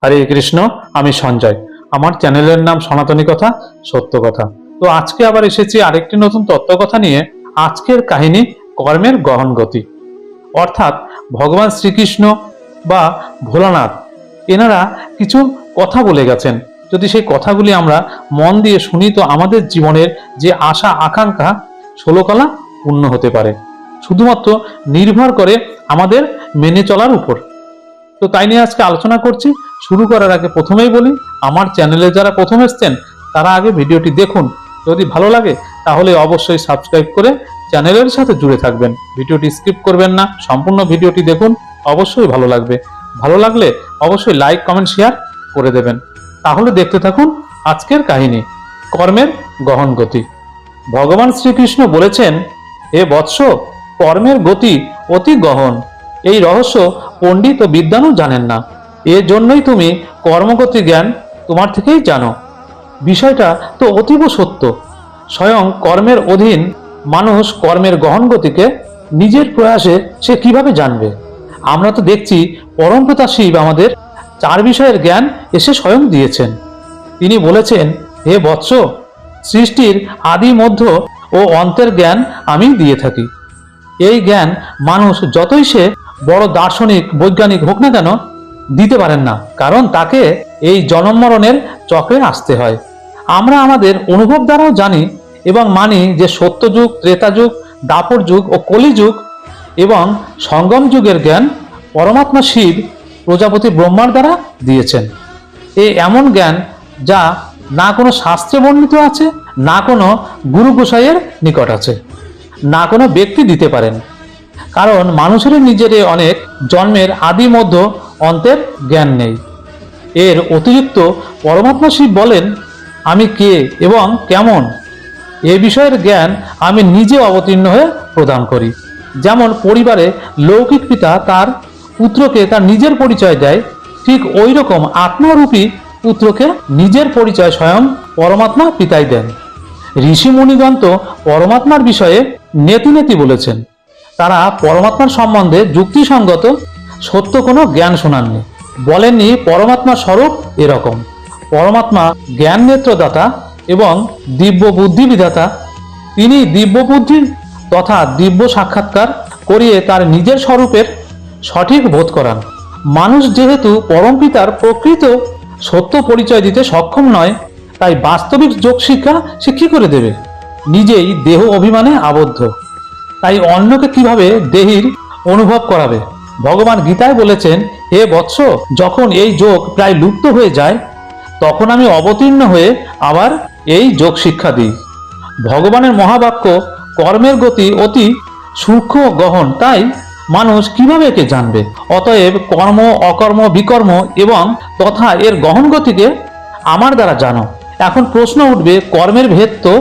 হরে কৃষ্ণ। আমি সঞ্জয়। আমার চ্যানেলের নাম সনাতনী কথা, সত্য কথা। তো আজকে আবার এসেছি আরেকটি নতুন তত্ত্বকথা নিয়ে। আজকের কাহিনী কর্মের গহন গতি। অর্থাৎ ভগবান শ্রীকৃষ্ণ বা ভোলানাথ এনারা কিছু কথা বলে গেছেন। যদি সেই কথাগুলি আমরা মন দিয়ে শুনি তো আমাদের জীবনের যে আশা আকাঙ্ক্ষা ষোলকলা পূর্ণ হতে পারে, শুধুমাত্র নির্ভর করে আমাদের মেনে চলার উপর। তো তাই নিয়ে আজকে আলোচনা করছি। শুরু করার আগে প্রথমেই বলি, আমার চ্যানেলে যারা প্রথম এসছেন তারা আগে ভিডিওটি দেখুন। যদি ভালো লাগে তাহলে অবশ্যই সাবস্ক্রাইব করে চ্যানেলের সাথে জুড়ে থাকবেন। ভিডিওটি স্কিপ করবেন না, সম্পূর্ণ ভিডিওটি দেখুন, অবশ্যই ভালো লাগবে। ভালো লাগলে অবশ্যই লাইক কমেন্ট শেয়ার করে দেবেন। তাহলে দেখতে থাকুন আজকের কাহিনী কর্মের গহন গতি। ভগবান শ্রীকৃষ্ণ বলেছেন, হে বৎস, কর্মের গতি অতি গহন। এই রহস্য পণ্ডিত ও বিদ্বানও জানেন না। এর জন্যই তুমি কর্মগতি জ্ঞান তোমার থেকেই জানো। বিষয়টা তো অতীব সত্য। স্বয়ং কর্মের অধীন মানুষ কর্মের গহন গতিকে নিজের প্রয়াসে সে কিভাবে জানবে? আমরা তো দেখছি পরমপিতা শিব আমাদের চার বিষয়ের জ্ঞান এসে স্বয়ং দিয়েছেন। তিনি বলেছেন, হে বৎস, সৃষ্টির আদি মধ্য ও অন্তের জ্ঞান আমি দিয়ে থাকি। এই জ্ঞান মানুষ যতই সে বড় দার্শনিক বৈজ্ঞানিক হোক না কেন দিতে পারেন না, কারণ তাকে এই জনম মরণের চক্রে আসতে হয়। আমরা আমাদের অনুভব দ্বারাও জানি এবং মানি যে সত্যযুগ, ত্রেতা যুগ, দাপর যুগ ও কলিযুগ এবং সঙ্গম যুগের জ্ঞান পরমাত্মা শিব প্রজাপতি ব্রহ্মার দ্বারা দিয়েছেন। এমন জ্ঞান যা না কোনো শাস্ত্রে বর্ণিত আছে, না কোনো গুরু গোসাইয়ের নিকট আছে, না কোনো ব্যক্তি দিতে পারেন। কারণ মানুষের নিজের অনেক জন্মের আদি মধ্য অন্তের জ্ঞান নেই। এর অতিরিক্ত পরমাত্মা শিব বলেন, আমি কে এবং কেমন এ বিষয়ের জ্ঞান আমি নিজে অবতীর্ণ হয়ে প্রদান করি। যেমন পরিবারে লৌকিক পিতা তার পুত্রকে তার নিজের পরিচয় দেয়, ঠিক ওই রকম আত্মারূপী পুত্রকে নিজের পরিচয় স্বয়ং পরমাত্মা পিতাই দেন। ঋষি মুনিগণ তো পরমাত্মার বিষয়ে নেতি নেতি বলেছেন। তারা পরমাত্মার সম্বন্ধে যুক্তিসঙ্গত সত্য কোনো জ্ঞান শোনাননি। বলেননি পরমাত্মা স্বরূপ এরকম। পরমাত্মা জ্ঞান নেত্রদাতা এবং দিব্য বুদ্ধি বিধাতা। তিনি দিব্য বুদ্ধি তথা দিব্য সাক্ষাৎকার করিয়ে তার নিজের স্বরূপের সঠিক বোধ করান। মানুষ যেহেতু পরমপিতার প্রকৃত সত্য পরিচয় দিতে সক্ষম নয়, তাই বাস্তবিক যোগ শিক্ষা সে কি করে দেবে? নিজেই দেহ অভিমানে আবদ্ধ, তাই অন্যকে কিভাবে দেহির অনুভব করাবে? ভগবান গীতায় বলেছেন, হে বৎস, যখন এই যোগ প্রায় লুপ্ত হয়ে যায় তখন আমি অবতীর্ণ হয়ে আবার এই যোগ শিক্ষা দিই। ভগবানের মহাবাক্য কর্মের গতি অতি সূক্ষ্ম গহন, তাই মানুষ কিভাবে একে জানবে? অতএব কর্ম, অকর্ম, বিকর্ম এবং তথা এর গহন গতিকে আমার দ্বারা জানো। এখন প্রশ্ন উঠবে, কর্মের ভেদ তো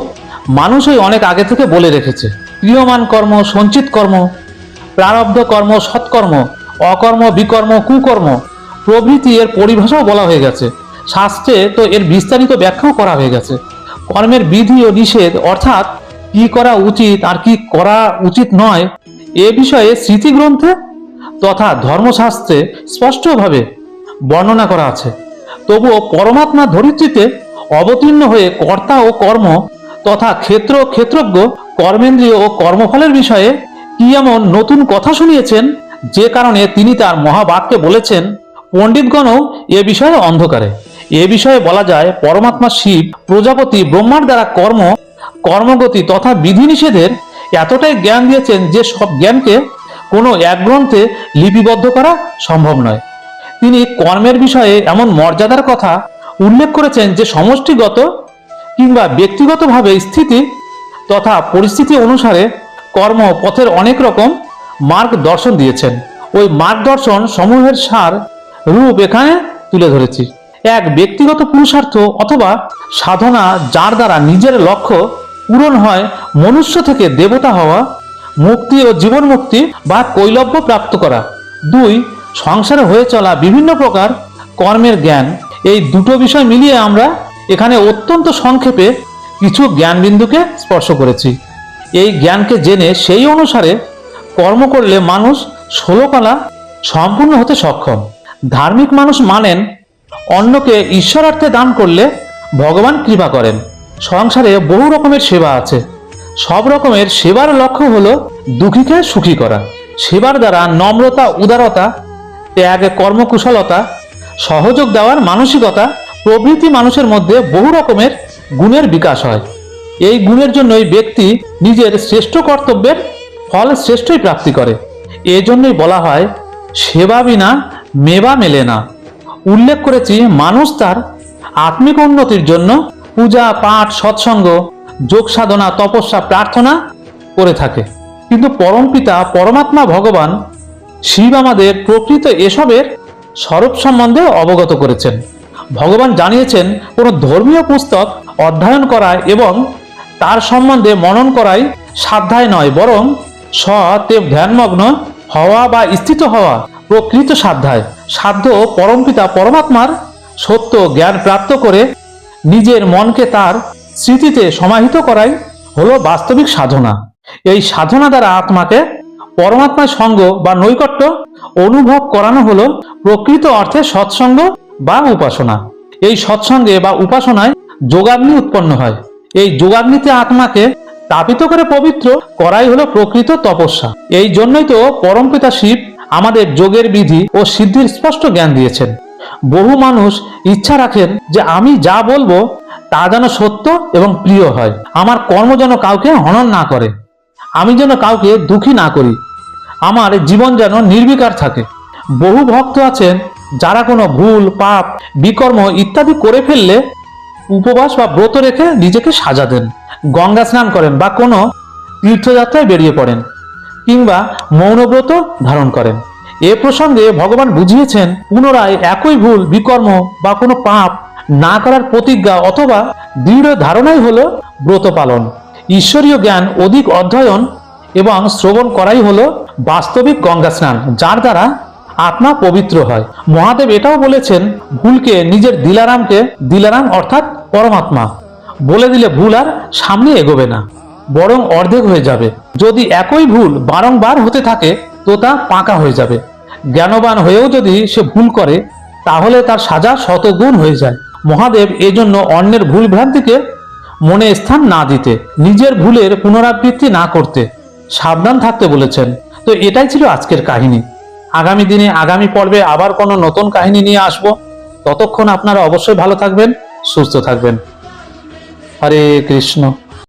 মানুষই অনেক আগে থেকে বলে রেখেছে। ক্রিয়মান কর্ম, সঞ্চিত কর্ম, প্রারব্ধ কর্ম, সৎকর্ম, অকর্ম, বিকর্ম, কুকর্ম প্রভৃতি এর পরিভাষাও বলা হয়ে গেছে। শাস্ত্রে তো এর বিস্তারিত ব্যাখ্যাও করা হয়ে গেছে। কর্মের বিধি ও নিষেধ, অর্থাৎ কি করা উচিত আর কি করা উচিত নয়, এ বিষয়ে স্মৃতিগ্রন্থে তথা ধর্মশাস্ত্রে স্পষ্টভাবে বর্ণনা করা আছে। তবুও পরমাত্মা ধরিত্রীতে অবতীর্ণ হয়ে কর্তা ও কর্ম তথা ক্ষেত্র ক্ষেত্রজ্ঞ, কর্মেন্দ্রিয় ও কর্মফলের বিষয়ে কি এমন নতুন কথা শুনিয়েছেন যে কারণে তিনি তার মহাবাক্যে বলেছেন, পণ্ডিতগণও এ বিষয়ে অন্ধকারে। এ বিষয়ে বলা যায়, পরমাত্মা শিব প্রজাপতি ব্রহ্মার দ্বারা কর্মগতি তথা বিধিনিষেধের এতটাই জ্ঞান দিয়েছেন যে সব জ্ঞানকে কোনো এক গ্রন্থে লিপিবদ্ধ করা সম্ভব নয়। তিনি কর্মের বিষয়ে এমন মর্যাদার কথা উল্লেখ করেছেন যে সমষ্টিগত কিংবা ব্যক্তিগতভাবে স্থিতি তথা পরিস্থিতি অনুসারে কর্ম পথের অনেক রকম মার্গদর্শন দিয়েছেন। ওই মার্গদর্শন সমূহের সার রূপ এখানে তুলে ধরেছি। এক, ব্যক্তিগত পুরুষার্থ অথবা সাধনা, যার দ্বারা নিজের লক্ষ্য পূরণ হয়, মনুষ্য থেকে দেবতা হওয়া, মুক্তি ও জীবন মুক্তি বা কৈলব্য প্রাপ্ত করা। 2, সংসারে হয়ে চলা বিভিন্ন প্রকার কর্মের জ্ঞান। এই দুটো বিষয় মিলিয়ে আমরা এখানে অত্যন্ত সংক্ষেপে কিছু জ্ঞানবিন্দুকে স্পর্শ করেছি। এই জ্ঞানকে জেনে সেই অনুসারে কর্ম করলে মানুষ ষোলকলা সম্পূর্ণ হতে সক্ষম। ধার্মিক মানুষ মানেন অন্যকে ঈশ্বরার্থে দান করলে ভগবান কৃপা করেন। সংসারে বহু রকমের সেবা আছে। সব রকমের সেবার লক্ষ্য হলো দুঃখীকে সুখী করা। সেবার দ্বারা নম্রতা, উদারতা, ত্যাগ, কর্মকুশলতা, সহযোগ দেওয়ার মানসিকতা প্রভৃতি মানুষের মধ্যে বহু রকমের গুণের বিকাশ হয়। এই গুণের জন্যই ব্যক্তি নিজের শ্রেষ্ঠ কর্তব্যের ফল শ্রেষ্ঠই প্রাপ্তি করে। এজন্যই বলা হয় সেবা বিনা মেবা মেলে না। উল্লেখ করেছি মানুষ তার আত্মিক উন্নতির জন্য পূজা পাঠ, সৎসঙ্গ, যোগ সাধনা, তপস্যা, প্রার্থনা করে থাকে। কিন্তু পরমপিতা পরমাত্মা ভগবান শিব আমাদের প্রকৃত এসবের স্বরূপ সম্বন্ধে অবগত করেছেন। ভগবান জানিয়েছেন কোনো ধর্মীয় পুস্তক অধ্যয়ন করায় এবং তার সম্বন্ধে মনন করাই সাধ্যায় নয়, বরং সতেব ধ্যানমগ্ন হওয়া বা স্থিত হওয়া প্রকৃত সাধ্যায়। সাধ্য পরমপিতা পরমাত্মার সত্য জ্ঞান প্রাপ্ত করে নিজের মনকে তার স্মৃতিতে সমাহিত করাই হলো বাস্তবিক সাধনা। এই সাধনা দ্বারা আত্মাকে পরমাত্মার সঙ্গ বা নৈকট্য অনুভব করানো হলো প্রকৃত অর্থে সৎসঙ্গ বা উপাসনা। এই সৎসঙ্গে বা উপাসনায় যোগাগ্নি উৎপন্ন হয়। এই যোগাগ্নিতে আত্মাকে তাপিত করে পবিত্র করাই হলো প্রকৃত তপস্যা। এই জন্যই তো পরমপিতা শিব আমাদের যোগের বিধি ও সিদ্ধির স্পষ্ট জ্ঞান দিয়েছেন। বহু মানুষ ইচ্ছা রাখেন যে আমি যা বলবো তা যেন সত্য এবং প্রিয় হয়, আমার কর্ম যেন কাউকে হনন না করে, আমি যেন কাউকে দুঃখী না করি, আমার জীবন যেন নির্বিকার থাকে। বহু ভক্ত আছেন যারা কোনো ভুল, পাপ, বিকর্ম ইত্যাদি করে ফেললে উপবাস বা ব্রত রেখে নিজেকে সাজা দেন, গঙ্গা স্নান করেন বা কোনো তীর্থযাত্রায় বেরিয়ে পড়েন কিংবা মৌনব্রত ধারণ করেন। এ প্রসঙ্গে ভগবান বুঝিয়েছেন পুনরায় একই ভুল, বিকর্ম বা কোনো পাপ না করার প্রতিজ্ঞা অথবা দৃঢ় ধারণাই হলো ব্রত পালন। ঈশ্বরীয় জ্ঞান অধিক অধ্যয়ন এবং শ্রবণ করাই হলো বাস্তবিক গঙ্গা স্নান, যার দ্বারা আত্মা পবিত্র হয়। মহাদেব এটাও বলেছেন ভুলকে নিজের দিলারাম অর্থাৎ পরমাত্মা বলে দিলে ভুল আর সামনে এগোবে না, বরং অর্ধেক হয়ে যাবে। যদি একই ভুল বারংবার হতে থাকে তো তা পাকা হয়ে যাবে। জ্ঞানবান হয়েও যদি সে ভুল করে তাহলে তার সাজা শতগুণ হয়ে যায়। মহাদেব এজন্য অন্যের ভুল ভ্রান্তিকে মনে স্থান না দিতে, নিজের ভুলের পুনরাবৃত্তি না করতে সাবধান থাকতে বলেছেন। তো এটাই ছিল আজকের কাহিনী। আগামী দিনে আগামী পর্বে আবার কোনো নতুন কাহিনী নিয়ে আসব। ততক্ষণ আপনারা অবশ্যই ভালো থাকবেন, সুস্থ থাকবেন। হরে কৃষ্ণ।